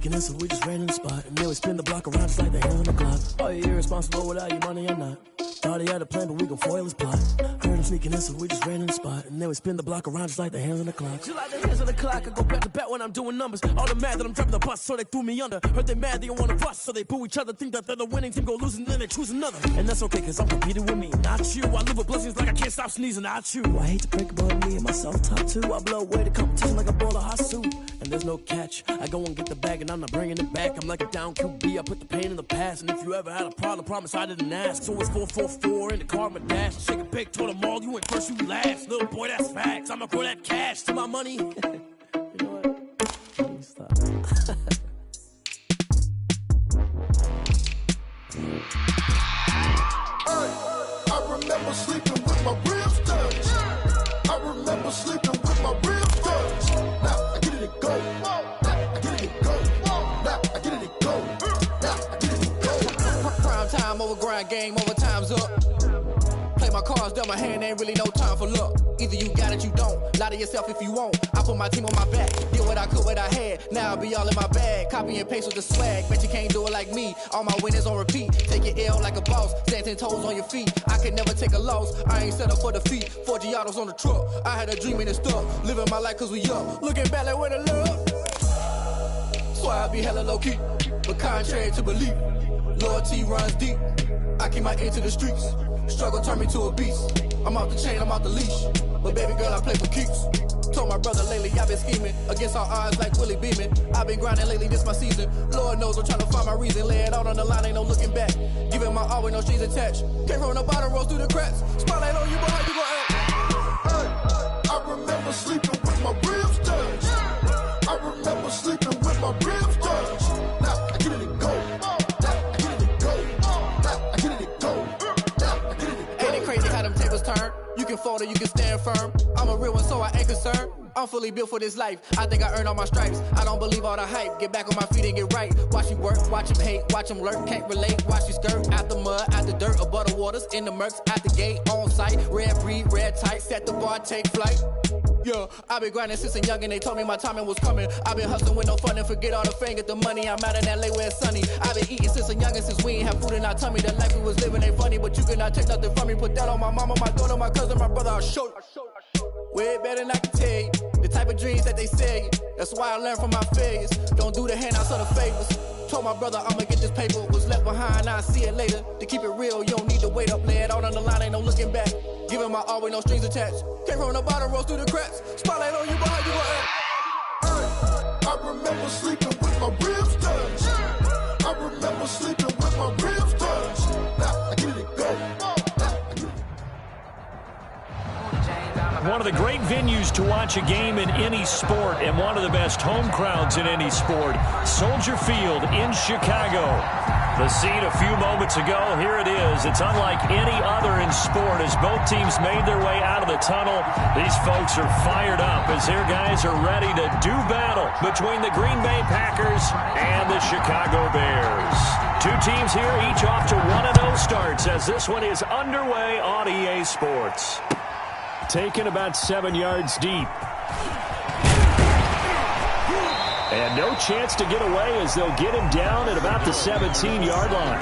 So we just ran in the spot, and then we spin the block around just like the hands on the clock. Are you irresponsible without your money or not? Thought he had a plan, but we gon' foil his plot. Heard him sneaking in, so we just ran in the spot, and then we spin the block around just like the hands on the clock. Just like the hands on the clock, I go back to back when I'm doing numbers. All the mad that I'm driving the bus, so they threw me under. Heard they mad, they don't wanna bust, so they boo each other. Think that they're the winning team, go losing, then they choose another. And that's okay, cause I'm competing with me, not you. I live with blessings like I can't stop sneezing, not you. I hate to break about me and myself top two. I blow away the competition like a bowl of hot soup. And there's no catch, I go and get the bag, and I'm not bringing it back. I'm like a down QB, I put the pain in the past. And if you ever had a problem, promise I didn't ask. So it's 4-4-4 in the car, my dash. Shake a big, told them all, you went first, you last. Little boy, that's facts. I'ma grow that cash to my money. You know what? Let me stop. I remember sleeping with my ribs touched. I remember sleeping with my ribs touched. Now I get it and go. Now I get it and go. Now I get it and go. Now I get it and go. Prime time over grind game, over time's up. Play my cards, dealt my hand, ain't really no time for luck. Either you got it, you don't. Lie to yourself if you won't. I put my team on my back. Did what I could, what I had. Now I be all in my bag. Copy and paste with the swag. Bet you can't do it like me. All my winners on repeat. Take your L like a boss. Stand 10 toes on your feet. I can never take a loss. I ain't set up for defeat. 4 Giottos on the truck. I had a dream and it's stuck. Living my life cause we up. Looking back like where the love. Swear I be hella low key. But contrary to belief, loyalty runs deep. I keep my ear to the streets. Struggle turned me to a beast. I'm off the chain, I'm off the leash. But baby girl, I play for keeps. Told my brother lately, I've been scheming. Against all odds like Willie Beeman. I've been grinding lately, this my season. Lord knows I'm trying to find my reason. Lay it out on the line, ain't no looking back. Giving my all with no strings attached. Came from the bottom, rose through the cracks. Spotlight on you, but how you gon' act? I remember sleeping with my ribs touched. I remember sleeping with my ribs touched. Now I get it and go. Now I get it and go. Now I get it and go. Now I get it and go. Ain't it crazy how them tables turn? You can fold or you can stand firm. I'm a real one, so I ain't concerned. I'm fully built for this life. I think I earned all my stripes. I don't believe all the hype. Get back on my feet and get right. Watch you work, watch him hate, watch him lurk. Can't relate, watch you skirt. Out the mud, out the dirt, above the waters, in the murks, out the gate, on site. Red breed, red tight, set the bar, take flight. Yeah, I've been grinding since a young and they told me my timing was coming. I've been hustling with no fun and forget all the fame, get the money. I'm out in LA where it's sunny. I've been eating since a young and since we ain't have food in our tummy. The life we was living ain't funny, but you cannot take nothing from me. Put that on my mama, my daughter, my cousin, my brother, I'll show you. Way better than I can tell you. The type of dreams that they sell you. That's why I learned from my failures. Don't do the handouts or the favors. Told my brother I'ma get this paper. Was left behind, I'll see it later. To keep it real, you don't need to wait up. Lay it out on the line, ain't no looking back. Giving my all with no strings attached. Came from the bottom, rose through the cracks. Spotlight on you, but how you gon' act? I remember sleeping with my ribs touched. I remember sleeping with my ribs touched. Now I get it and go. One of the great venues to watch a game in any sport and one of the best home crowds in any sport, Soldier Field in Chicago. The scene a few moments ago, here it is. It's unlike any other in sport as both teams made their way out of the tunnel. These folks are fired up as their guys are ready to do battle between the Green Bay Packers and the Chicago Bears. Two teams here, each off to 1-0 starts as this one is underway on EA Sports. Taken about 7 yards deep. And no chance to get away as they'll get him down at about the 17-yard line.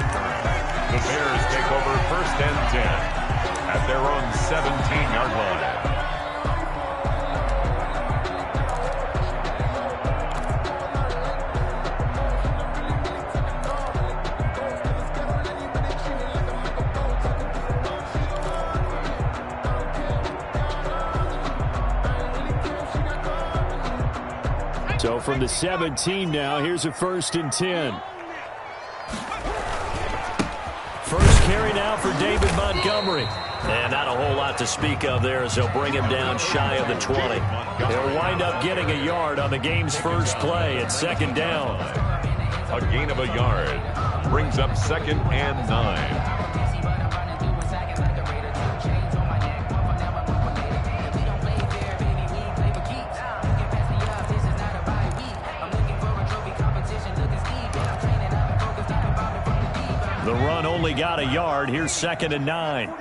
The Bears take over 1st and 10 at their own 17-yard line. So from the 17 now, here's a 1st and 10. First carry now for David Montgomery. And not a whole lot to speak of there as they'll bring him down shy of the 20. They'll wind up getting a yard on the game's first play at 2nd down. A gain of a yard brings up 2nd and 9. The run only got a yard. Here's 2nd and 9.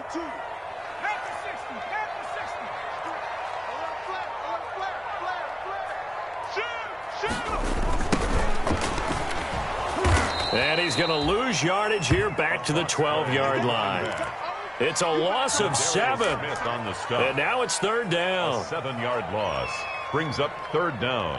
And he's going to lose yardage here back to the 12-yard line. It's a loss of 7. And now it's 3rd down. A 7-yard loss brings up 3rd down.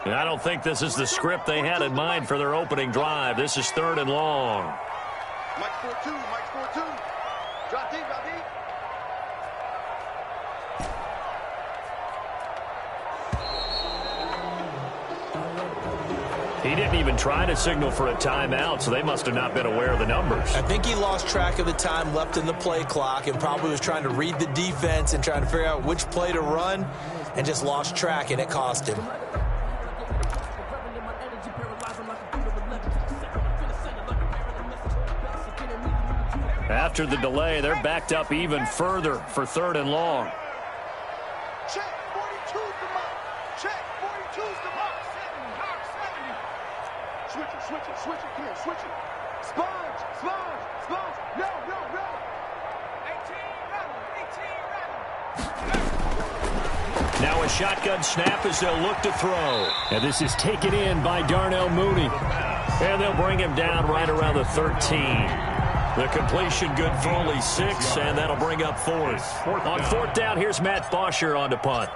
And I don't think this is the script they had in mind for their opening drive. This is 3rd and long. Mike 4-2, Mike 4-2. Drop deep, drop deep. He didn't even try to signal for a timeout, so they must have not been aware of the numbers. I think he lost track of the time left in the play clock and probably was trying to read the defense and trying to figure out which play to run and just lost track, and it cost him. After the delay, they're backed up even further for 3rd and long. Check, 42's the mark. Check, 42's the mark. 70. Switch it, switch it. Come here, switch it. Sponge. No. 18 Now a shotgun snap as they'll look to throw. And this is taken in by Darnell Mooney. And they'll bring him down right around the 13. The completion good for only 6, and that'll bring up 4th. On 4th down, here's Matt Bosher on to punt.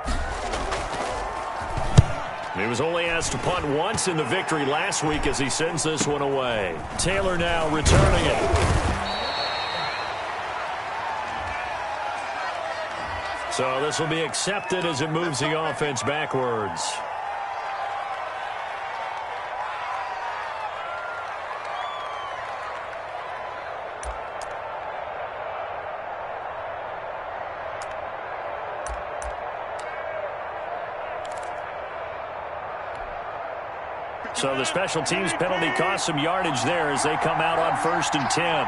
He was only asked to punt once in the victory last week as he sends this one away. Taylor now returning it. So this will be accepted as it moves the offense backwards. So the special teams penalty cost some yardage there as they come out on 1st and 10.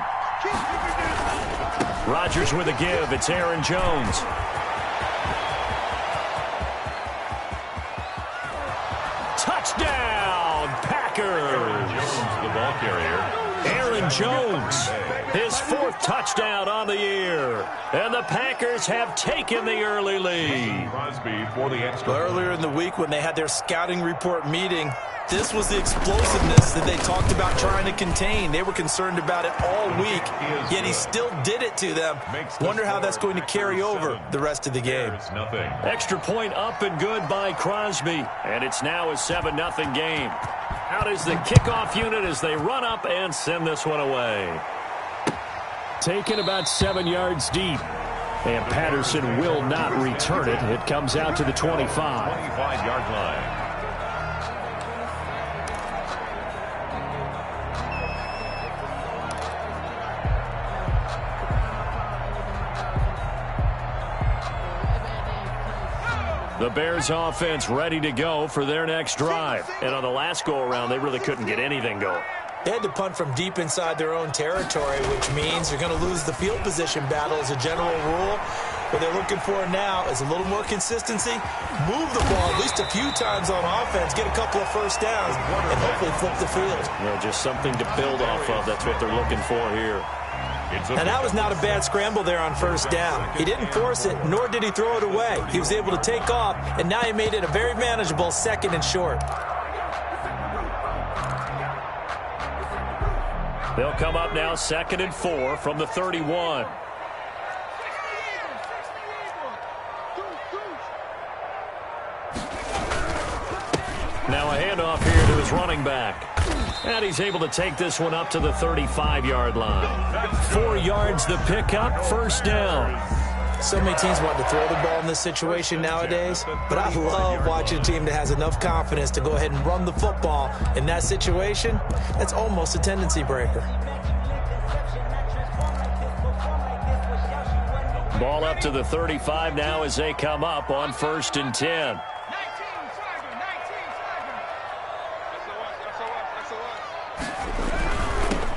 Rodgers with a give. It's Aaron Jones. Touchdown, Packers. Aaron Jones, the ball carrier. Aaron Jones, his 4th touchdown on the year. And the Packers have taken the early lead. Crosby for the extra. Earlier in the week when they had their scouting report meeting, this was the explosiveness that they talked about trying to contain. They were concerned about it all week, yet he still did it to them. Wonder how that's going to carry over the rest of the game. Extra point up and good by Crosby. And it's now a 7-0 game. Out is the kickoff unit as they run up and send this one away. Taken about 7 yards deep. And Patterson will not return it. It comes out to the 25. 25-yard line. The Bears offense ready to go for their next drive. And on the last go-around, they really couldn't get anything going. They had to punt from deep inside their own territory, which means they're going to lose the field position battle as a general rule. What they're looking for now is a little more consistency, move the ball at least a few times on offense, get a couple of first downs, and hopefully flip the field. Well, just something to build off of. That's what they're looking for here. And that was not a bad scramble there on 1st down. He didn't force it, nor did he throw it away. He was able to take off, and now he made it a very manageable 2nd and short. They'll come up now 2nd and 4 from the 31. Now a handoff here to his running back. And he's able to take this one up to the 35-yard line. 4 yards the pickup, 1st down. So many teams want to throw the ball in this situation nowadays, but I love watching a team that has enough confidence to go ahead and run the football. In that situation, that's almost a tendency breaker. Ball up to the 35 now as they come up on 1st and 10.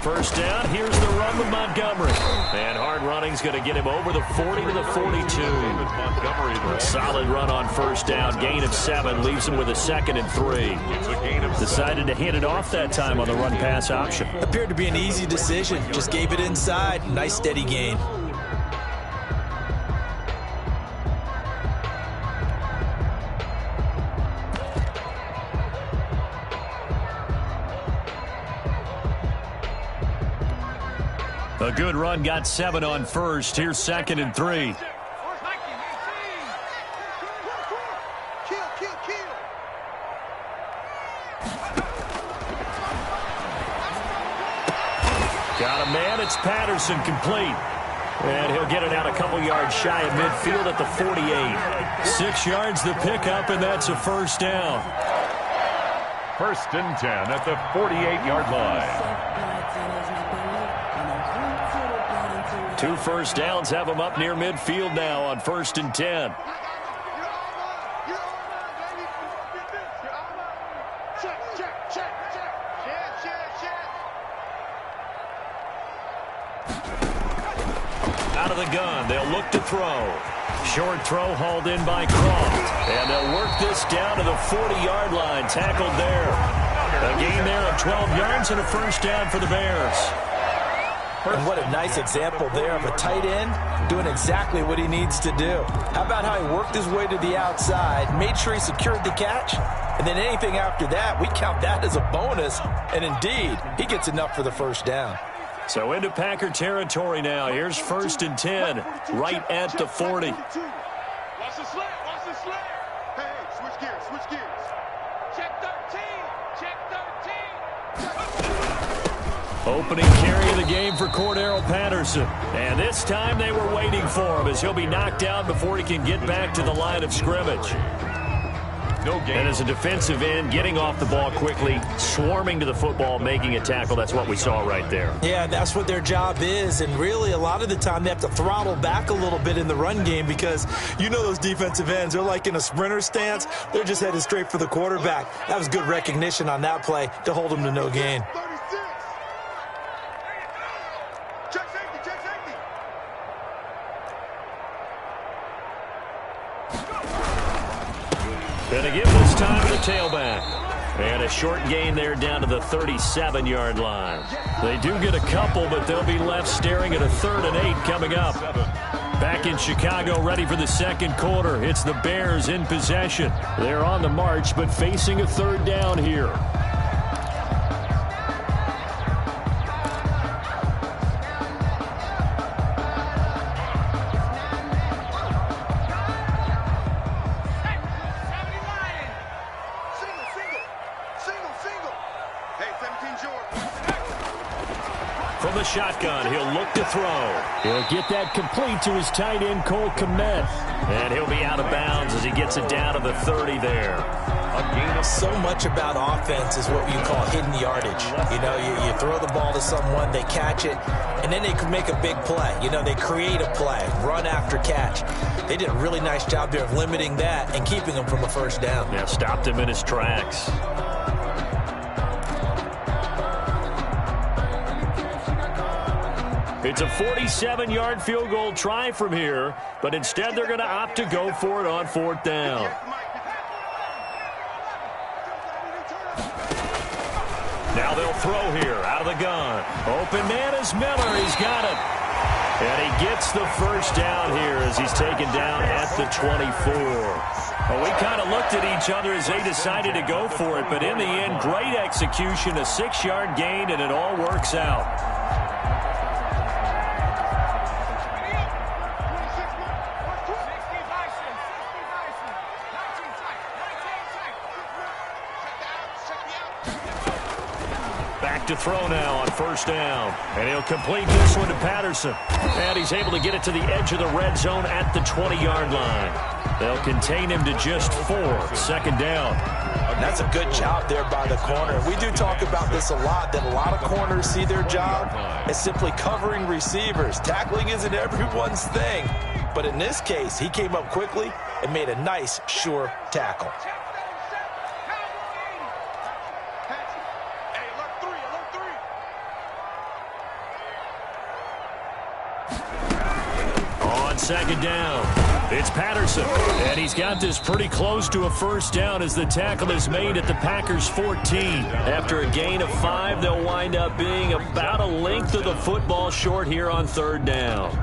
first down. Here's the run with Montgomery. And hard running's going to get him over the 40 to the 42. Solid run on first down. Gain of 7. Leaves him with a 2nd and 3. Decided to hand it off that time on the run-pass option. Appeared to be an easy decision. Just gave it inside. Nice steady gain. A good run, got 7 on first. Here's 2nd and 3. Got a man, it's Patterson, complete. And he'll get it out a couple yards shy of midfield at the 48. 6 yards the pickup, and that's a first down. 1st and 10 at the 48-yard line. 2 first downs have him up near midfield now on 1st and 10. Out of the gun, they'll look to throw. Short throw hauled in by Croft. And they'll work this down to the 40-yard line. Tackled there. A gain there of 12 yards and a first down for the Bears. And what a nice example there of a tight end doing exactly what he needs to do. How about how he worked his way to the outside, made sure he secured the catch, and then anything after that, we count that as a bonus. And indeed, he gets enough for the first down. So into Packer territory now. Here's 1st and 10, right at the 40. Watch the slant, watch the slant. Hey, switch gears, switch gears. Check 13, check 13. Opening carry of the game for Cordero Patterson. And this time they were waiting for him as he'll be knocked down before he can get back to the line of scrimmage. No gain. And as a defensive end, getting off the ball quickly, swarming to the football, making a tackle. That's what we saw right there. Yeah, that's what their job is. And really, a lot of the time, they have to throttle back a little bit in the run game because you know those defensive ends, they're like in a sprinter stance. They're just headed straight for the quarterback. That was good recognition on that play to hold him to no gain. Gonna give this time to the tailback. And a short gain there down to the 37-yard line. They do get a couple, but they'll be left staring at a 3rd and 8 coming up. Back in Chicago, ready for the second quarter. It's the Bears in possession. They're on the march, but facing a 3rd down here. From the shotgun, he'll look to throw. He'll get that complete to his tight end, Cole Kmet. And he'll be out of bounds as he gets it down to the 30 there. So much about offense is what you call hidden yardage. You know, you throw the ball to someone, they catch it, and then they can make a big play. You know, they create a play, run after catch. They did a really nice job there of limiting that and keeping him from a first down. Yeah, stopped him in his tracks. It's a 47-yard field goal try from here, but instead they're going to opt to go for it on 4th down. Now they'll throw here out of the gun. Open man is Miller. He's got it. And he gets the first down here as he's taken down at the 24. Well, we kind of looked at each other as they decided to go for it, but in the end, great execution, a 6-yard gain, and it all works out. To throw now on 1st down. And he'll complete this one to Patterson. And he's able to get it to the edge of the red zone at the 20-yard line. They'll contain him to just 4. 2nd down. That's a good job there by the corner. We do talk about this a lot, that a lot of corners see their job as simply covering receivers. Tackling isn't everyone's thing. But in this case, he came up quickly and made a nice, sure tackle. second down. It's Patterson, and he's got this pretty close to a first down as the tackle is made at the Packers' 14. After a gain of 5, they'll wind up being about a length of the football short here on third down.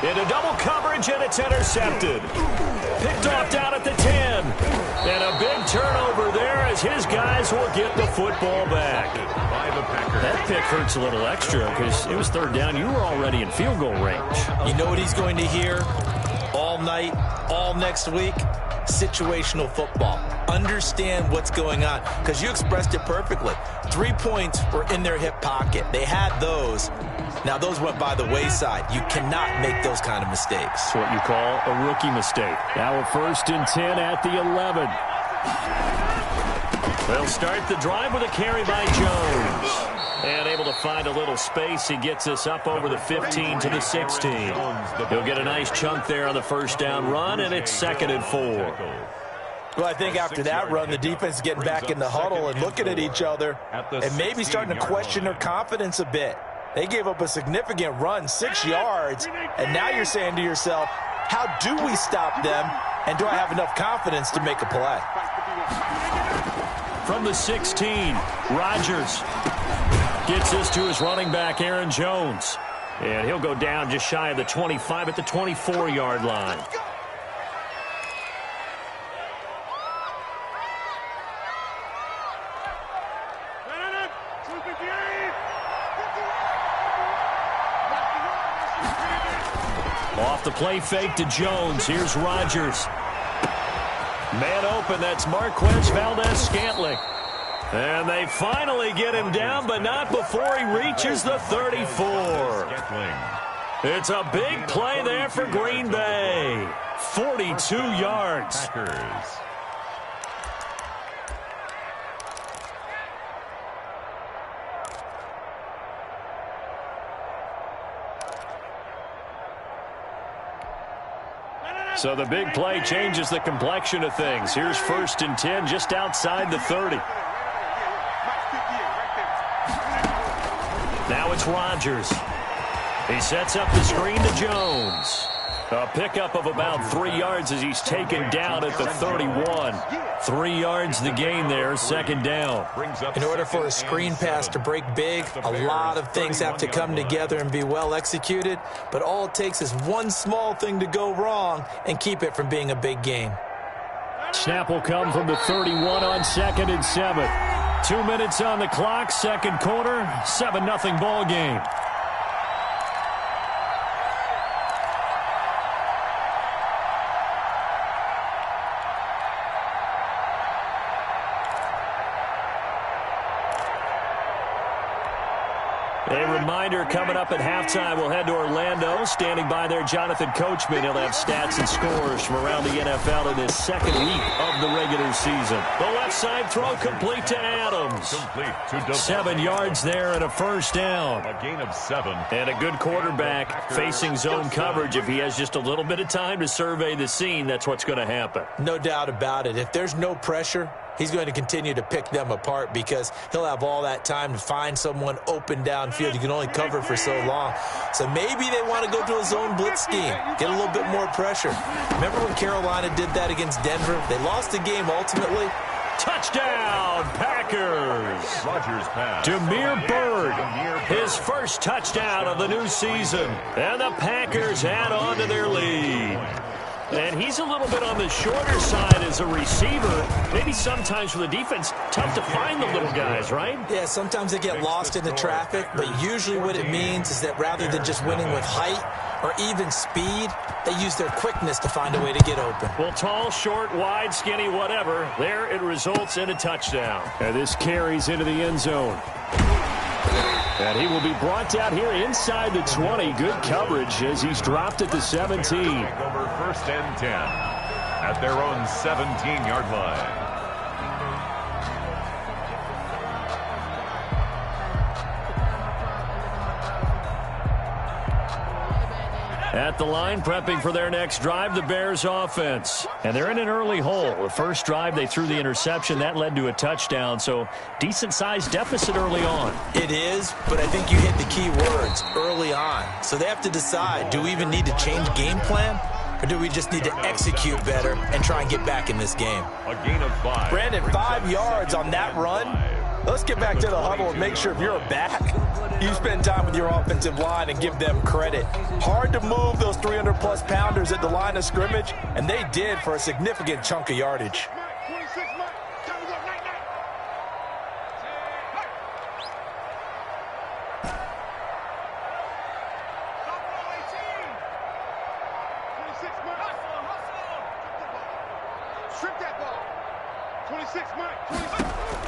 Into double coverage, and it's intercepted. Picked off down at the 10. And a big turnover there as his guys will get the football back. That pick hurts a little extra because it was third down. You were already in field goal range. You know what he's going to hear all night, all next week? Situational football. Understand what's going on, because you expressed it perfectly. 3 points were in their hip pocket. They had those. Now, those went by the wayside. You cannot make those kind of mistakes. That's what you call a rookie mistake. Now a 1st and 10 at the 11. They'll start the drive with a carry by Jones. And able to find a little space. He gets us up over the 15 to the 16. He'll get a nice chunk there on the first down run, and it's 2nd and 4. Well, I think after that run, the defense is getting back in the huddle and looking at each other and maybe starting to question their confidence a bit. They gave up a significant run, 6 yards, and now you're saying to yourself, how do we stop them, and do I have enough confidence to make a play? From the 16, Rodgers gets this to his running back, Aaron Jones. And he'll go down just shy of the 25 at the 24-yard line. Off the play fake to Jones. Here's Rodgers. Man open, that's Marquez Valdez-Scantling. And they finally get him down, but not before he reaches the 34. It's a big play there for Green Bay. 42 yards. So the big play changes the complexion of things. Here's 1st and 10 just outside the 30. Now it's Rodgers. He sets up the screen to Jones. A pickup of about 3 yards as he's taken down at the 31. 3 yards the gain there, 2nd down. In order for a screen pass to break big, a lot of things have to come together and be well executed, but all it takes is one small thing to go wrong and keep it from being a big game. Snap will come from the 31 on 2nd and 7. 2 minutes on the clock, 2nd quarter, 7-0 ball game. A reminder, coming up at halftime, we'll head to Orlando. Standing by there, Jonathan Coachman. He'll have stats and scores from around the NFL in this 2nd week of the regular season. The left side throw complete to Adams. 7 yards there and a 1st down. A gain of 7. And a good quarterback facing zone coverage. If he has just a little bit of time to survey the scene, that's what's going to happen. No doubt about it. If there's no pressure, he's going to continue to pick them apart because he'll have all that time to find someone open downfield. You can only cover for so long. So maybe they want to go to a zone blitz scheme, get a little bit more pressure. Remember when Carolina did that against Denver? They lost the game ultimately. Touchdown, Packers. Rodgers pass. Damiere Byrd, his first touchdown of the new season. And the Packers add on to their lead. And he's a little bit on the shorter side as a receiver. Maybe sometimes for the defense, tough to find the little guys, right? Yeah, sometimes they get lost in the traffic, but usually what it means is that rather than just winning with height or even speed, they use their quickness to find a way to get open. Well, tall, short, wide, skinny, whatever, there it results in a touchdown. And this carries into the end zone. And he will be brought down here inside the 20. Good coverage as he's dropped at the 17. Over 1st and 10 at their own 17-yard line. At the line, prepping for their next drive, the Bears offense. And they're in an early hole. The first drive, they threw the interception. That led to a touchdown, so decent-sized deficit early on. It is, but I think you hit the key words, early on. So they have to decide, do we even need to change game plan? Or do we just need to execute better and try and get back in this game? A gain of 5. Brandon, 5 yards on that run. Let's get back to the huddle and make sure if you're a back, you spend time with your offensive line and give them credit. Hard to move those 300-plus pounders at the line of scrimmage, and they did for a significant chunk of yardage.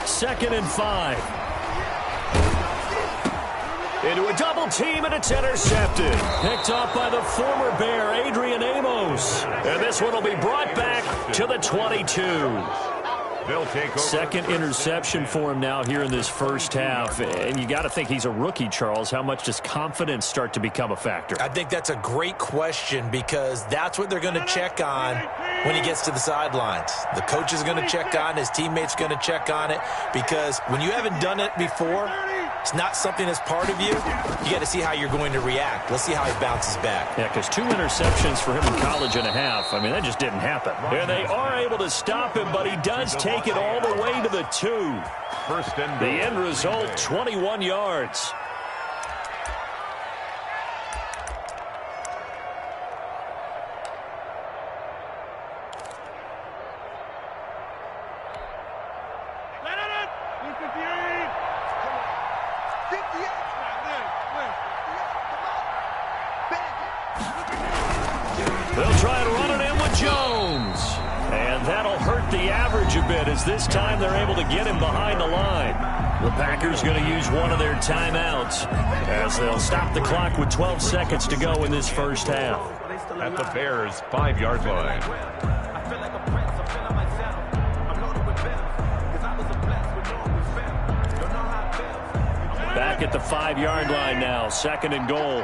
Second and 5. Into a double team, and it's intercepted. Picked off by the former Bear, Adrian Amos. And this one will be brought back to the 22. They'll take over. Second interception for him now here in this first half. And you got to think he's a rookie, Charles. How much does confidence start to become a factor? I think that's a great question because that's what they're going to check on when he gets to the sidelines. The coach is going to check on, his teammates going to check on it, because when you haven't done it before, it's not something that's part of you. You got to see how you're going to react. Let's see how he bounces back. Yeah, because 2 interceptions for him in college and a half. I mean, that just didn't happen. And they are able to stop him, but he does take it all the way to the 2. First and the end result, 21 yards. They'll try and run it in with Jones. And that'll hurt the average a bit as this time they're able to get him behind the line. The Packers going to use one of their timeouts as they'll stop the clock with 12 seconds to go in this first half. At the Bears' 5-yard line. Back at the 5-yard line now, second and goal.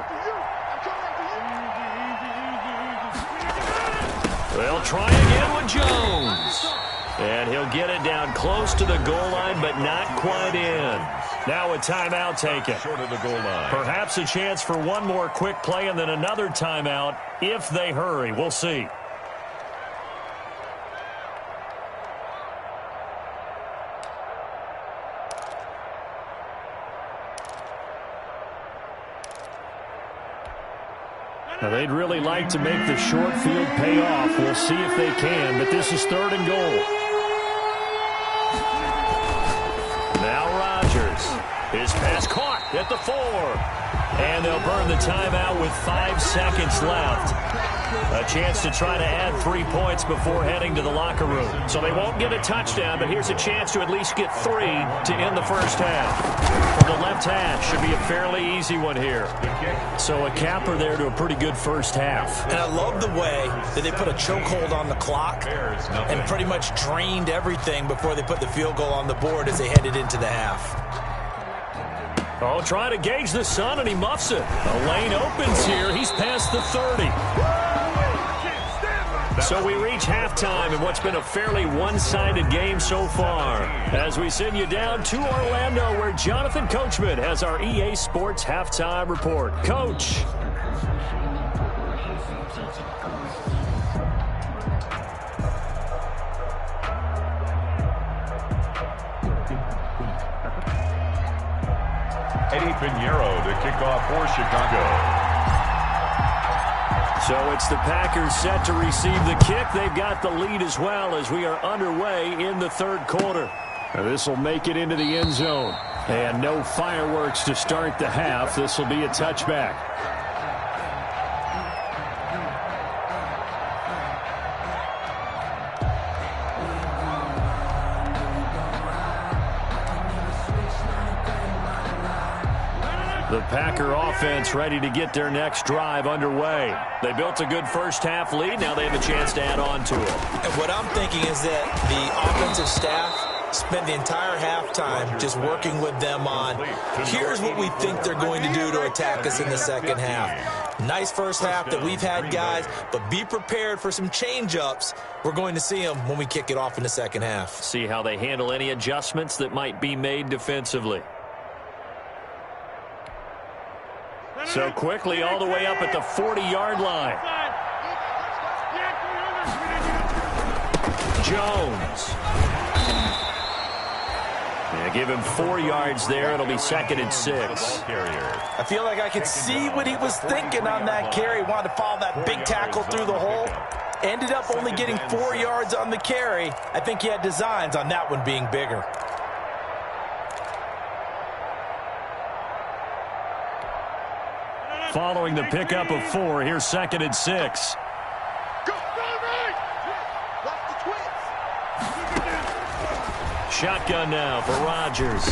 They'll try again with Jones. And he'll get it down close to the goal line, but not quite in. Now a timeout taken. Short of the goal line. Perhaps a chance for one more quick play and then another timeout if they hurry. We'll see. Now, they'd really like to make the short field pay off. We'll see if they can, but this is third and goal. Now Rodgers. His pass caught at the 4. And they'll burn the timeout with 5 seconds left. A chance to try to add 3 points before heading to the locker room. So they won't get a touchdown, but here's a chance to at least get 3 to end the first half. From the left hash, should be a fairly easy one here. So a capper there to a pretty good first half. And I love the way that they put a chokehold on the clock and pretty much drained everything before they put the field goal on the board as they headed into the half. Oh, trying to gauge the sun, and he muffs it. A lane opens here. He's past the 30. So we reach halftime in what's been a fairly one-sided game so far. As we send you down to Orlando, where Jonathan Coachman has our EA Sports Halftime Report. Coach. Eddie Pinheiro to kick off for Chicago. So it's the Packers set to receive the kick. They've got the lead as well as we are underway in the third quarter. This will make it into the end zone. And no fireworks to start the half. This will be a touchback. The Packer offense ready to get their next drive underway. They built a good first-half lead. Now they have a chance to add on to it. And what I'm thinking is that the offensive staff spent the entire halftime just working with them on, here's what we think they're going to do to attack us in the second half. Nice first half that we've had, guys, but be prepared for some change-ups. We're going to see them when we kick it off in the second half. See how they handle any adjustments that might be made defensively. So quickly all the way up at the 40-yard line. Jones. Yeah, give him 4 yards there. It'll be 2nd and 6. I feel like I could see what he was thinking on that carry. Wanted to follow that big tackle through the hole. Ended up only getting 4 yards on the carry. I think he had designs on that one being bigger. Following the pickup of 4, here's 2nd and 6. Shotgun now for Rodgers.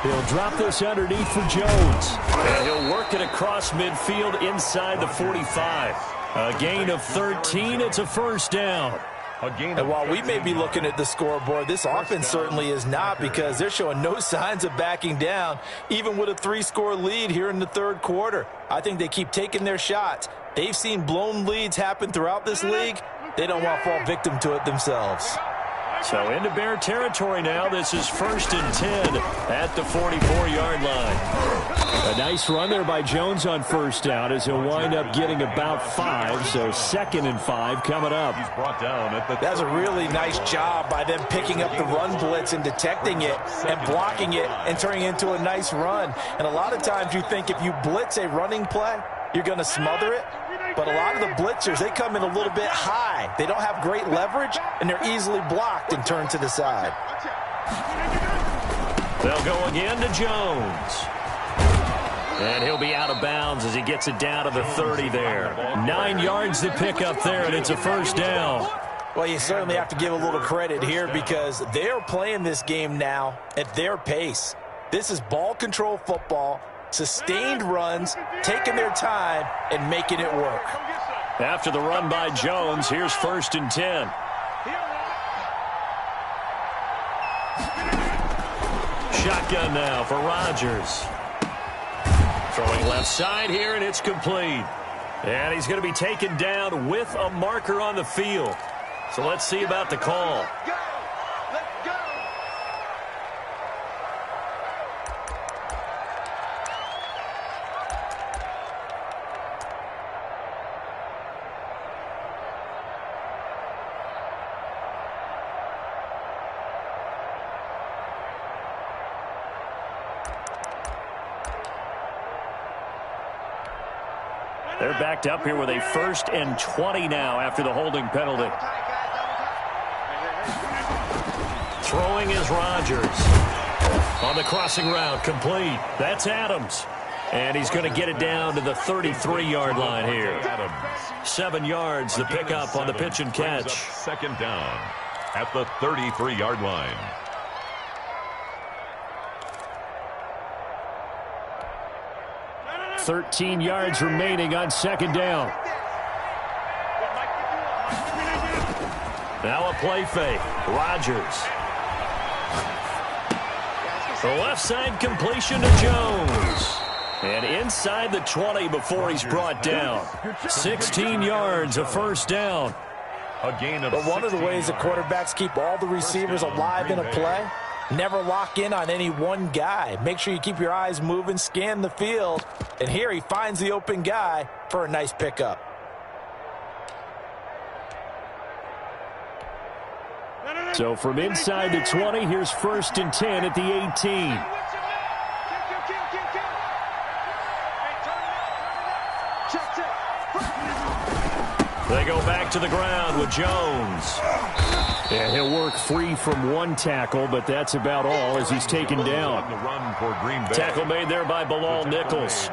He'll drop this underneath for Jones. And he'll work it across midfield inside the 45. A gain of 13. It's a first down. And while we may be looking at the scoreboard, this offense certainly is not, because they're showing no signs of backing down, even with a 3-score lead here in the third quarter. I think they keep taking their shots. They've seen blown leads happen throughout this league. They don't want to fall victim to it themselves. So into Bear territory now. This is 1st and 10 at the 44-yard line. A nice run there by Jones on first down as he'll wind up getting about 5. So 2nd and 5 coming up. He's brought down at the That's a really nice job by them picking up the run blitz and detecting it and blocking it and turning it into a nice run. And a lot of times you think if you blitz a running play, you're going to smother it. But a lot of the blitzers, they come in a little bit high. They don't have great leverage, and they're easily blocked and turned to the side. They'll go again to Jones. And he'll be out of bounds as he gets it down to the 30 there. 9 yards to pick up there, and it's a first down. Well, you certainly have to give a little credit here, because they're playing this game now at their pace. This is ball control football. Sustained runs, taking their time, and making it work. After the run by Jones, here's 1st and 10. Shotgun now for Rodgers. Throwing left side here, and it's complete. And he's going to be taken down with a marker on the field. So let's see about the call. They're backed up here with a 1st and 20 now after the holding penalty. Throwing is Rodgers. On the crossing route, complete. That's Adams. And he's going to get it down to the 33-yard line here. 7 yards to pick up on the pitch and catch. 2nd down at the 33-yard line. 13 yards remaining on 2nd down. Now a play fake. Rodgers. The left side completion to Jones. And inside the 20 before he's brought down. 16 yards, a first down. A gain of But one of the ways that quarterbacks keep all the receivers alive in a play, never lock in on any one guy. Make sure you keep your eyes moving, scan the field. And here he finds the open guy for a nice pickup. So from inside the 20, here's 1st and 10 at the 18. They go back to the ground with Jones. And he'll work free from one tackle, but that's about all as he's taken down. Tackle made there by Bilal Nichols.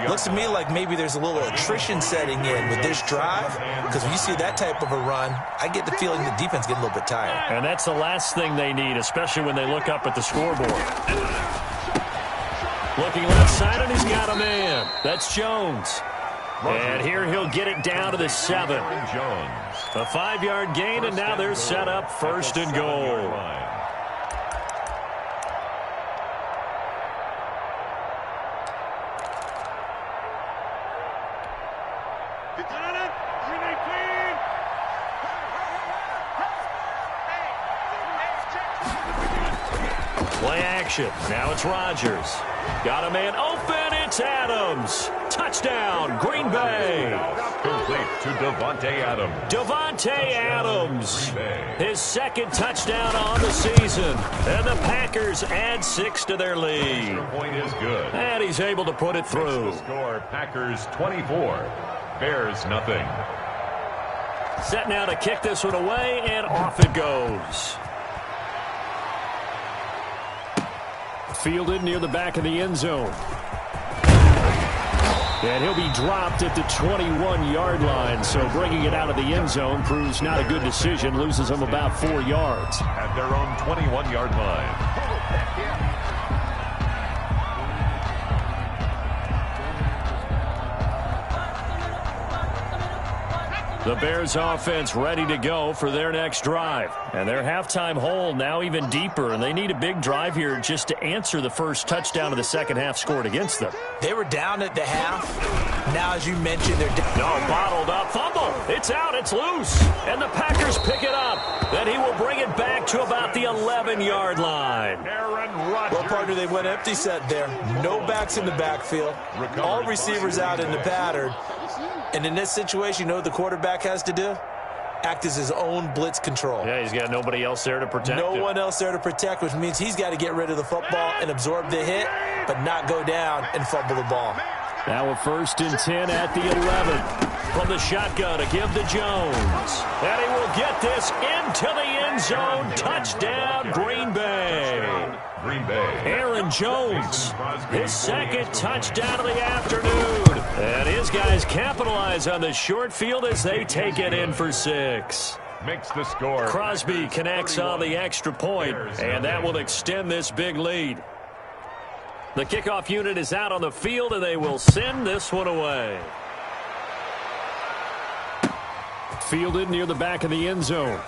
Looks to me like maybe there's a little attrition setting in with this drive, because when you see that type of a run, I get the feeling the defense getting a little bit tired. And that's the last thing they need, especially when they look up at the scoreboard. Looking left side, and he's got a man. That's Jones. And here he'll get it down to the 7. A 5-yard gain, and now they're set up first and goal. Play action. Now it's Rodgers. Got a man open. It's Adams. Touchdown, Green Bay. Complete to Davante Adams. Davante Adams. His second touchdown on the season. And the Packers add 6 to their lead. The point is good. And he's able to put it through. The score, Packers 24. Bears nothing. Set now to kick this one away, and off it goes. Fielded near the back of the end zone. And he'll be dropped at the 21-yard line, so bringing it out of the end zone proves not a good decision. Loses him about 4 yards. At their own 21-yard line. The Bears offense ready to go for their next drive. And their halftime hole now even deeper, and they need a big drive here just to answer the first touchdown of the second half scored against them. They were down at the half. Now, as you mentioned, they're down. No, bottled up. Fumble. It's out. It's loose. And the Packers pick it up. Then he will bring it back to about the 11-yard line. Well, partner, they went empty set there. No backs in the backfield. All receivers out in the pattern. And in this situation, you know what the quarterback has to do? Act as his own blitz control. Yeah, he's got nobody else there to protect him. No one else there to protect, which means he's got to get rid of the football and absorb the hit, but not go down and fumble the ball. Now a 1st and 10 at the 11. From the shotgun to give to Jones. And he will get this into the end zone. Touchdown, Green Bay. Aaron Jones, his second touchdown of the afternoon. And his guys capitalize on the short field as they take it in for 6. Makes the score. Crosby connects on the extra point, and that will extend this big lead. The kickoff unit is out on the field, and they will send this one away. Fielded near the back of the end zone.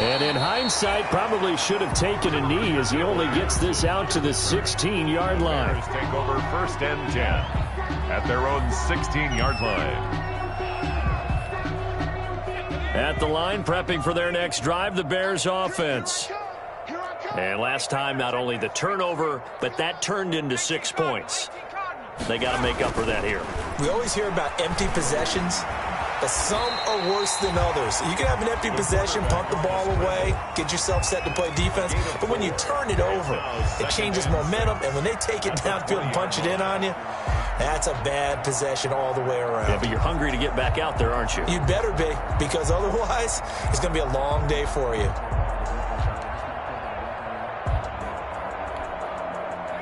And in hindsight, probably should have taken a knee as he only gets this out to the 16-yard line. Bears take over 1st and 10 at their own 16-yard line. At the line, prepping for their next drive, the Bears offense. And last time, not only the turnover, but that turned into 6 points. They got to make up for that here. We always hear about empty possessions, but some are worse than others. You can have an empty possession, punt the ball away, get yourself set to play defense, but when you turn it over, it changes momentum, and when they take it downfield and punch it in on you, that's a bad possession all the way around. Yeah, but you're hungry to get back out there, aren't you? You'd better be, because otherwise, it's going to be a long day for you.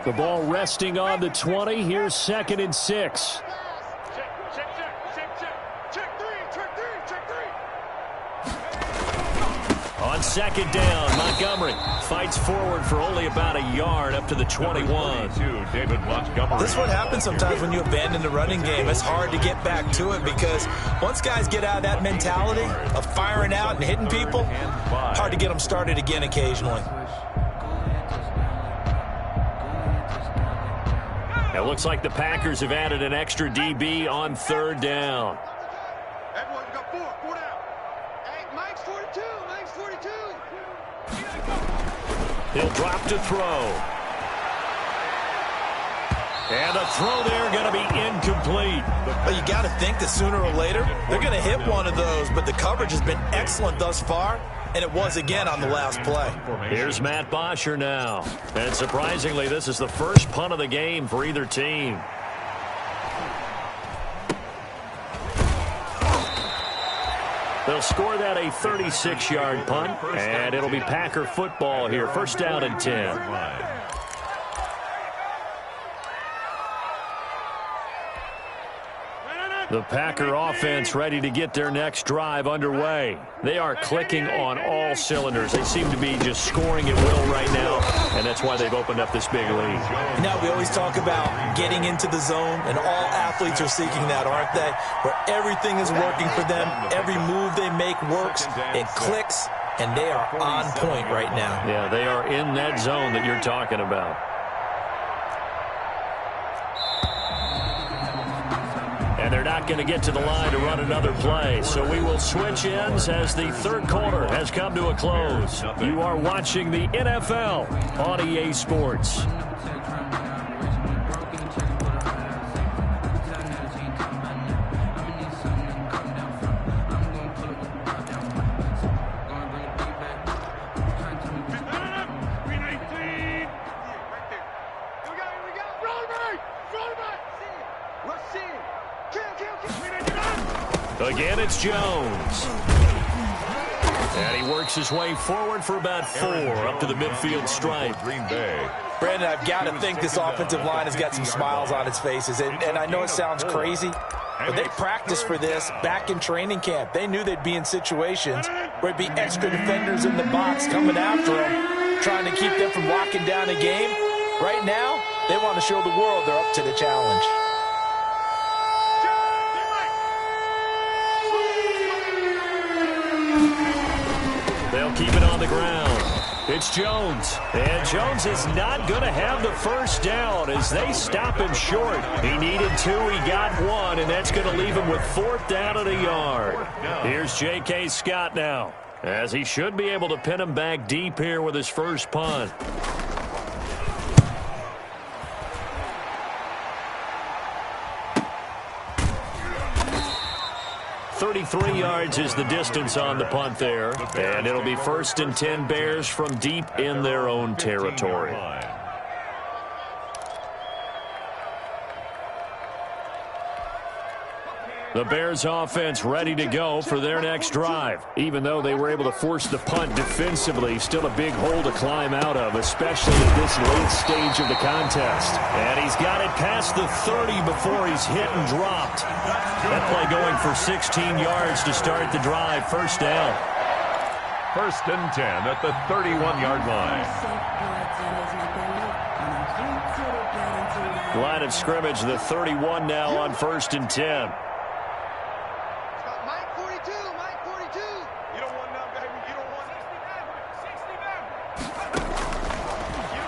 The ball resting on the 20. Here's 2nd and 6. On 2nd down, Montgomery fights forward for only about a yard up to the 21. David Montgomery. This is what happens sometimes when you abandon the running game. It's hard to get back to it because once guys get out of that mentality of firing out and hitting people, hard to get them started again occasionally. It looks like the Packers have added an extra DB on 3rd down. Everyone got four down. Hey, Mike's 42. Mike's 42. He'll drop to throw. And the throw there going to be incomplete. But you got to think that sooner or later, they're going to hit one of those. But the coverage has been excellent thus far, and it was again on the last play. Here's Matt Bosher now. And surprisingly, this is the first punt of the game for either team. They'll score that a 36-yard punt, and it'll be Packer football here. 1st down and 10. The Packer offense ready to get their next drive underway. They are clicking on all cylinders. They seem to be just scoring at will right now, and that's why they've opened up this big lead. You know, we always talk about getting into the zone, and all athletes are seeking that, aren't they? Where everything is working for them, every move they make works, it clicks, and they are on point right now. Yeah, they are in that zone that you're talking about. And they're not going to get to the line to run another play. So we will switch ends as the third quarter has come to a close. You are watching the NFL on EA Sports. Again, it's Jones. And he works his way forward for about 4 up to the midfield stripe. Green Bay. Brandon, I've got to think this offensive line has got some smiles on its faces. And I know it sounds crazy, but they practiced for this back in training camp. They knew they'd be in situations where it'd be extra defenders in the box coming after them, trying to keep them from locking down a game. Right now, they want to show the world they're up to the challenge. They'll keep it on the ground. It's Jones. And Jones is not going to have the first down as they stop him short. He needed 2, he got 1, and that's going to leave him with 4th down and a yard. Here's J.K. Scott now, as he should be able to pin him back deep here with his first punt. 33 yards is the distance on the punt there. And it'll be 1st and 10 Bears from deep in their own territory. The Bears offense ready to go for their next drive. Even though they were able to force the punt defensively, still a big hole to climb out of, especially at this late stage of the contest. And he's got it past the 30 before he's hit and dropped. That play going for 16 yards to start the drive. First down. 1st and 10 at the 31-yard line. Line of scrimmage, the 31 now on 1st and 10.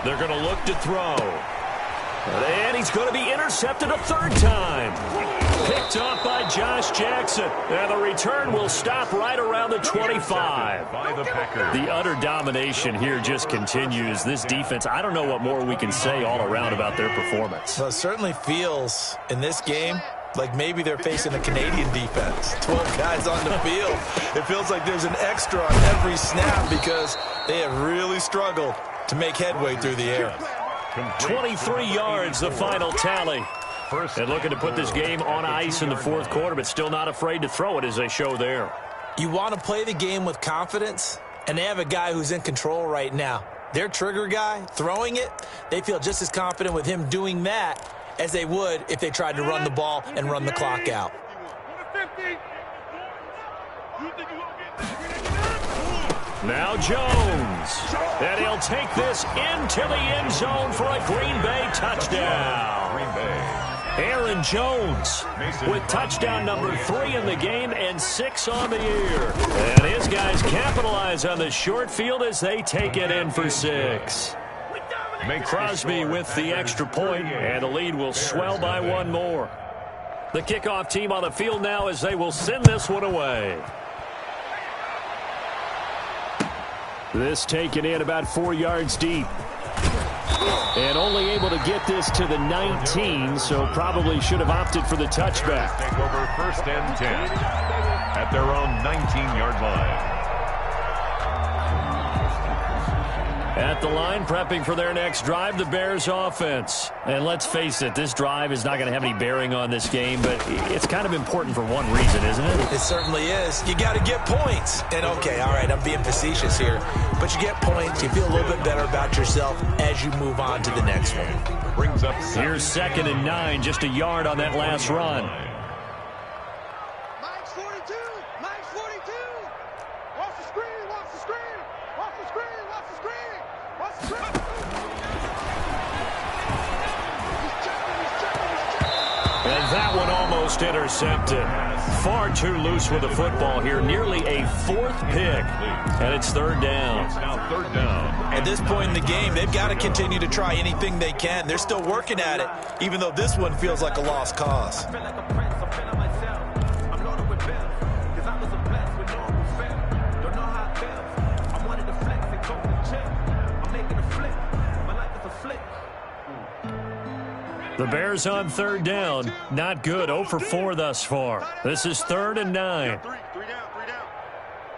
They're going to look to throw. And he's going to be intercepted a 3rd time. Picked off by Josh Jackson. And the return will stop right around the 25. By the Packers. The utter domination here just continues. This defense, I don't know what more we can say all around about their performance. Well, it certainly feels in this game like maybe they're facing a Canadian defense. 12 guys on the field. It feels like there's an extra on every snap because they have really struggled to make headway through the air. 23 yards, the final tally. And looking to put this game on ice in the 4th quarter, but still not afraid to throw it as they show there. You want to play the game with confidence, and they have a guy who's in control right now. Their trigger guy, throwing it, they feel just as confident with him doing that as they would if they tried to run the ball and run the clock out. Now Jones. And he'll take this into the end zone for a Green Bay touchdown. Green Bay. Aaron Jones with touchdown number 3 in the game and 6 on the year. And his guys capitalize on the short field as they take it in for 6. Crosby with the extra point, and the lead will swell by 1 more. The kickoff team on the field now as they will send this one away. This taken in about 4 yards deep. And only able to get this to the 19, so probably should have opted for the touchback. Take over 1st and 10 at their own 19-yard line. At the line, prepping for their next drive, the Bears offense. And let's face it, this drive is not going to have any bearing on this game, but it's kind of important for one reason, isn't it? It certainly is. You got to get points. And okay, all right, I'm being facetious here, but you get points, you feel a little bit better about yourself as you move on to the next one. Brings up Here's 2nd and 9, just a yard on that last run. And that one almost intercepted. Far too loose with the football here. Nearly a 4th pick. And it's 3rd down. It's now 3rd down. At this point in the game, they've got to continue to try anything they can. They're still working at it, even though this one feels like a lost cause. The Bears on 3rd down. Not good. 0 for 4 thus far. This is 3rd and 9. Three down.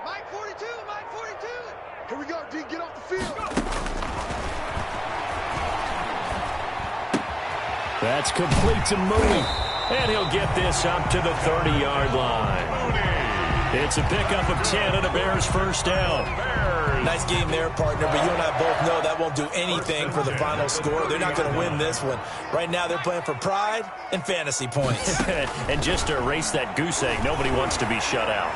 Mike 42. Here we go, D. Get off the field. That's complete to Mooney. And he'll get this up to the 30-yard line. It's a pickup of 10 and a Bears first down. Nice game there, partner, but you and I both know that won't do anything for the final score. They're not going to win this one. Right now, they're playing for pride and fantasy points. And just to erase that goose egg, nobody wants to be shut out.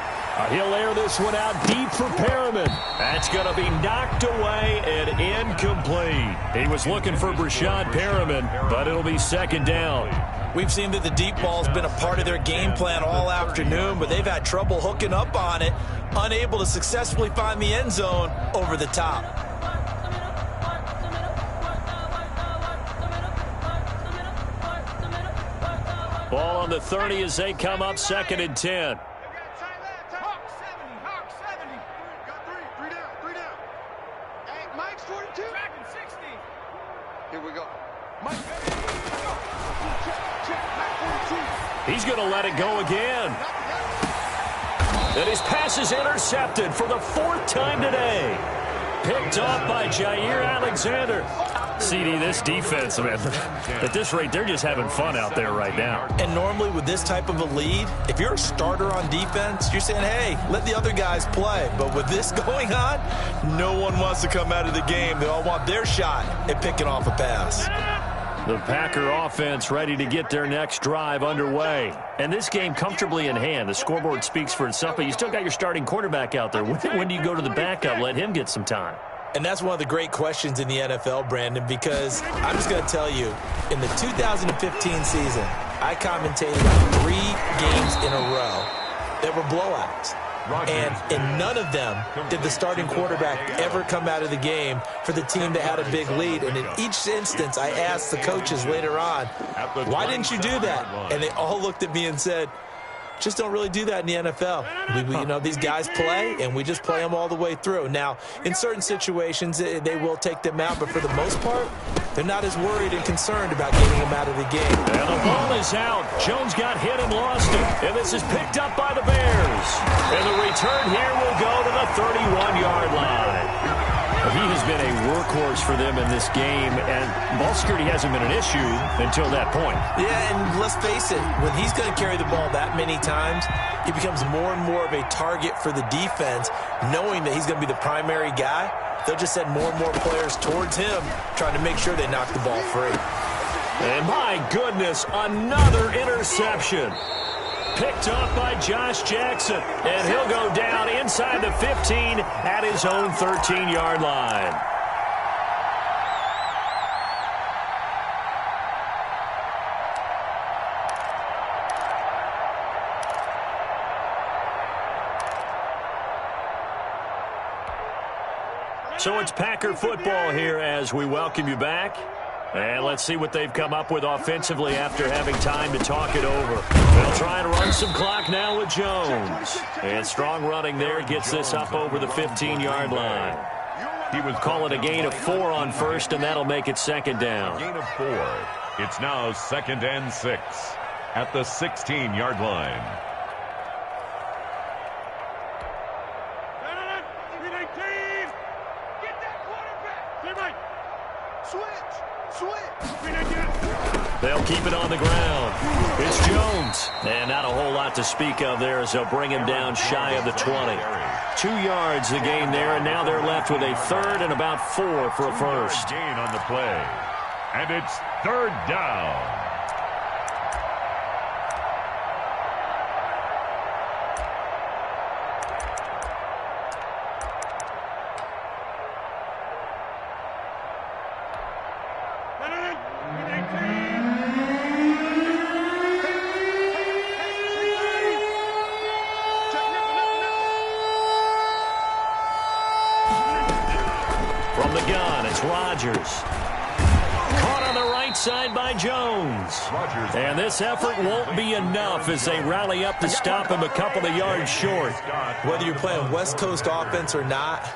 He'll air this one out deep for Perriman. That's going to be knocked away and incomplete. He was looking for Brashad Perriman, but it'll be 2nd down. We've seen that the deep ball's been a part of their game plan all afternoon, but they've had trouble hooking up on it, unable to successfully find the end zone over the top. Ball on the 30 as they come up 2nd and 10. Hawk 70. Got three down. Hey, Mike's 42. Back in 60. Here we go. Mike. Check. Mike 42. He's going to let it go again. And his pass is intercepted for the 4th time today. Picked off by Jair Alexander. CD, this defense, man, at this rate, they're just having fun out there right now. And normally with this type of a lead, if you're a starter on defense, you're saying, hey, let the other guys play. But with this going on, no one wants to come out of the game. They all want their shot at picking off a pass. The Packer offense ready to get their next drive underway. And this game comfortably in hand. The scoreboard speaks for itself, but you still got your starting quarterback out there. When do you go to the backup? Let him get some time. And that's one of the great questions in the NFL, Brandon, because I'm just going to tell you, in the 2015 season, I commentated on 3 games in a row that were blowouts. And in none of them did the starting quarterback ever come out of the game for the team that had a big lead. And in each instance, I asked the coaches later on, why didn't you do that? And they all looked at me and said, just don't really do that in the NFL. These guys play, and we just play them all the way through. Now, in certain situations, they will take them out, but for the most part, they're not as worried and concerned about getting them out of the game. And the ball is out. Jones got hit and lost it. And this is picked up by the Bears. And the return here will go to the 31-yard line. He has been a workhorse for them in this game, and ball security hasn't been an issue until that point. Yeah, and let's face it, when he's going to carry the ball that many times, he becomes more and more of a target for the defense, knowing that he's going to be the primary guy. They'll just send more and more players towards him, trying to make sure they knock the ball free. And my goodness, another interception. Picked up by Josh Jackson, and he'll go down inside the 15 at his own 13-yard line. So it's Packer football here as we welcome you back. And let's see what they've come up with offensively after having time to talk it over. They'll try and run some clock now with Jones. And strong running there gets this up over the 15-yard line. He would call it a gain of 4 on first, and that'll make it 2nd down. Gain of 4. It's now 2nd and 6 at the 16-yard line. They'll keep it on the ground. It's Jones. And not a whole lot to speak of there as they'll bring him down shy of the 20. 2 yards the gain there, and now they're left with a 3rd and about 4 for a first. Gain on the play. And it's 3rd down. From the gun, it's Rodgers. Caught on the right side by Jones. And this effort won't be enough as they rally up to stop him a couple of yards short. Whether you're playing West Coast offense or not,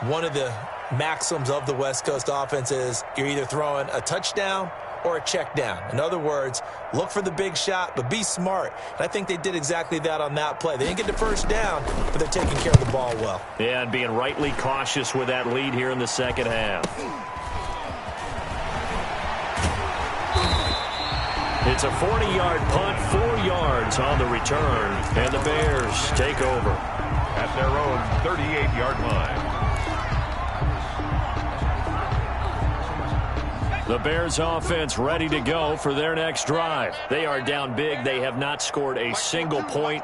one of the maxims of the West Coast offense is you're either throwing a touchdown or a check down. In other words, look for the big shot, but be smart. And I think they did exactly that on that play. They didn't get the first down, but they're taking care of the ball well. Yeah, and being rightly cautious with that lead here in the second half. It's a 40-yard punt, 4 yards on the return, and the Bears take over at their own 38-yard line. The Bears offense ready to go for their next drive. They are down big. They have not scored a single point.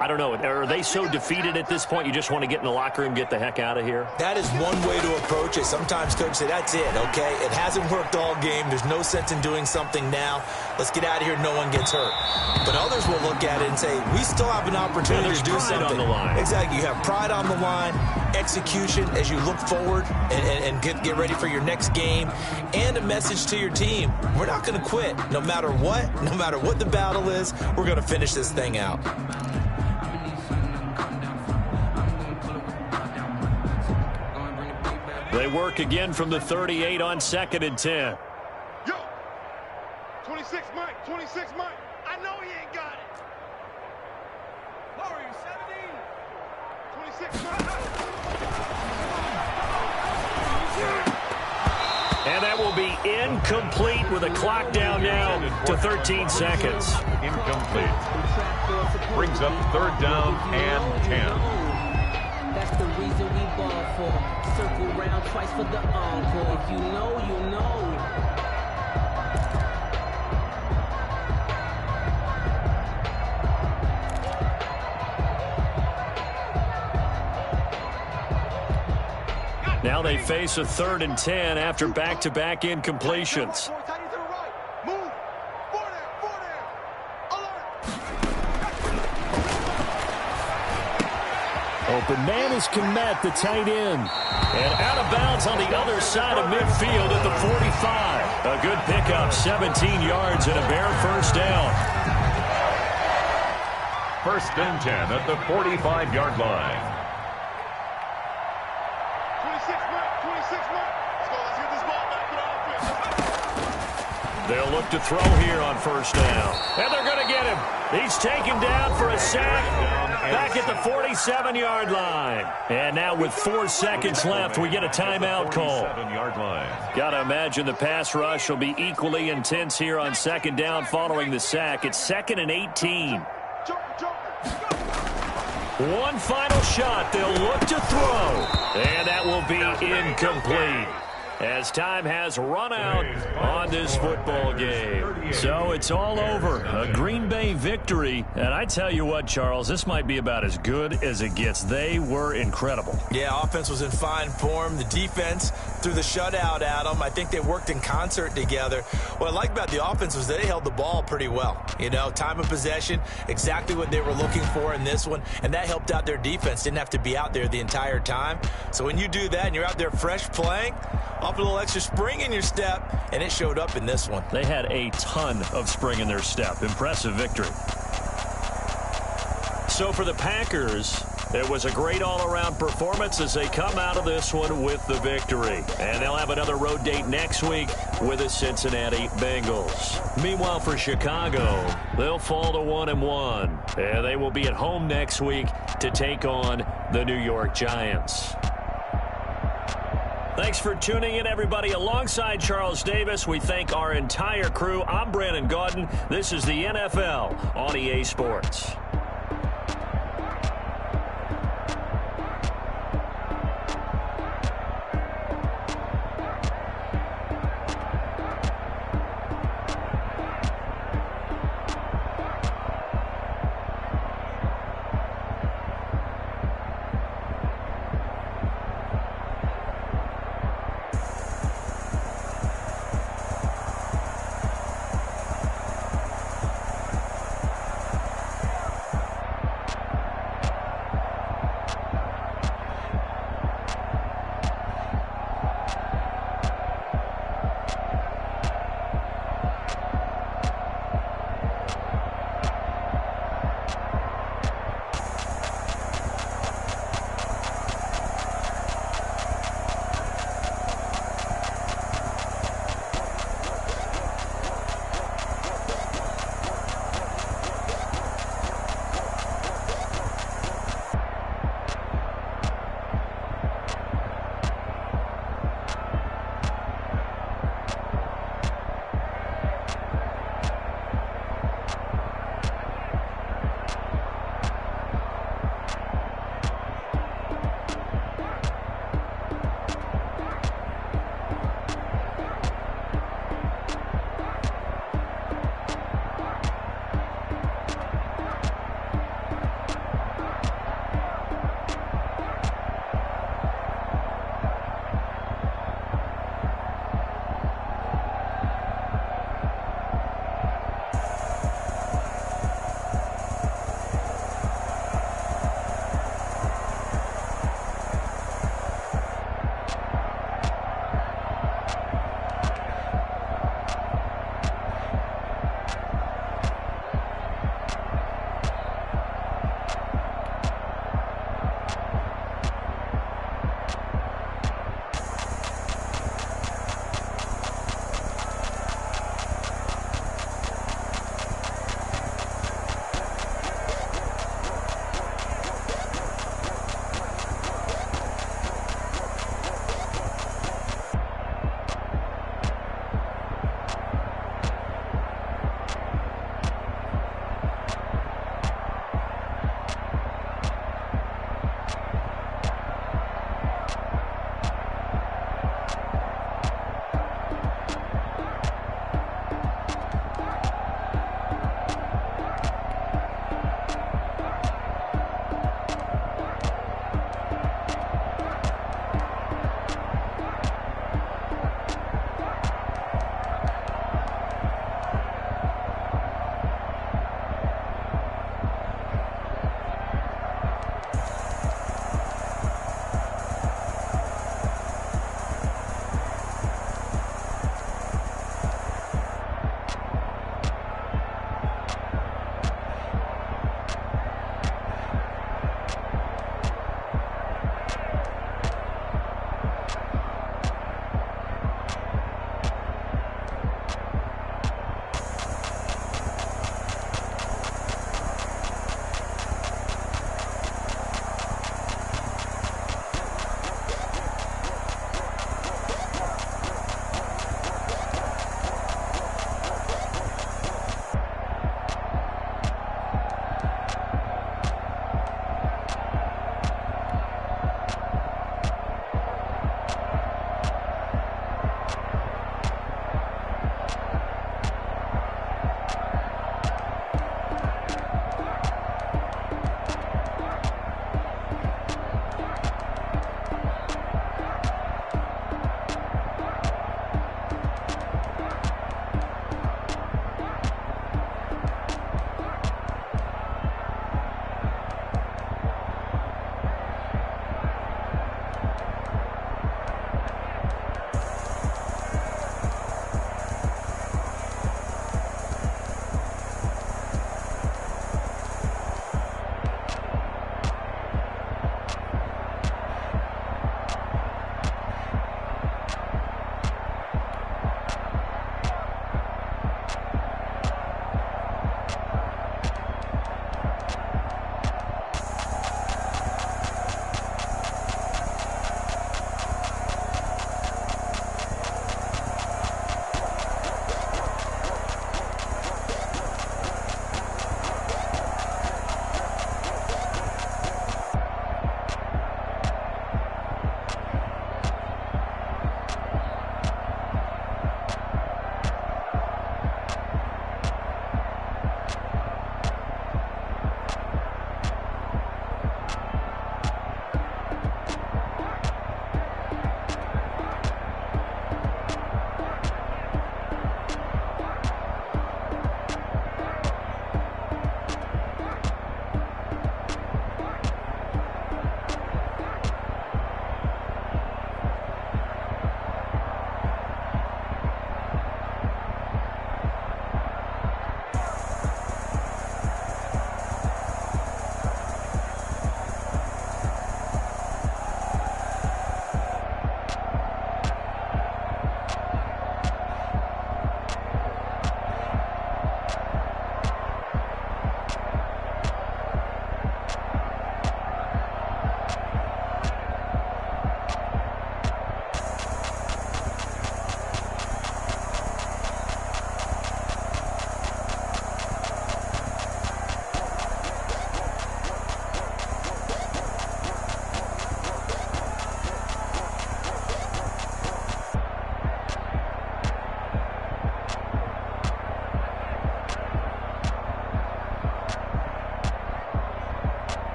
I don't know. Are they so defeated at this point you just want to get in the locker room, get the heck out of here? That is one way to approach it. Sometimes coaches say, that's it, okay? It hasn't worked all game. There's no sense in doing something now. Let's get out of here. No one gets hurt. But others will look at it and say, we still have an opportunity to do something. On the line. Exactly. You have pride on the line, execution as you look forward and get ready for your next game, and a message to your team. We're not going to quit. No matter what the battle is, we're going to finish this thing out. They work again from the 38 on 2nd and 10. Yo, 26 Mike, 26 Mike. I know he ain't got it. Lower you, 17. 26 Mike. And that will be incomplete with a clock down now to 13 seconds. Incomplete. Brings up 3rd down and 10. That's the reason we ball for. Circle round twice for the encore. If you know, you know. Now they face a 3rd and 10 after back-to-back incompletions. Open man is Kmet, the tight end. And out of bounds on the other side of midfield at the 45. A good pickup, 17 yards and a Bear first down. 1st and 10 at the 45-yard line. 26 Mike, 26 Mike. Let's get this ball back to the offense. They'll look to throw here on 1st down. And they're going to get him. He's taken down for a sack. Back at the 47-yard line. And now with 4 seconds left, we get a timeout call. Got to imagine the pass rush will be equally intense here on 2nd down following the sack. It's 2nd and 18. One final shot. They'll look to throw. And that will be incomplete, as time has run out on this football game. So it's all over. A Green Bay victory. And I tell you what, Charles, this might be about as good as it gets. They were incredible. Yeah, offense was in fine form. The defense threw the shutout at them. I think they worked in concert together. What I like about the offense was they held the ball pretty well. You know, time of possession, exactly what they were looking for in this one. And that helped out their defense. Didn't have to be out there the entire time. So when you do that and you're out there fresh playing, off a little extra spring in your step, and it showed up in this one. They had a ton of spring in their step. Impressive victory. So for the Packers, it was a great all-around performance as they come out of this one with the victory. And they'll have another road date next week with the Cincinnati Bengals. Meanwhile, for Chicago, they'll fall to 1-1. And they will be at home next week to take on the New York Giants. Thanks for tuning in, everybody. Alongside Charles Davis, we thank our entire crew. I'm Brandon Gaudin. This is the NFL on EA Sports.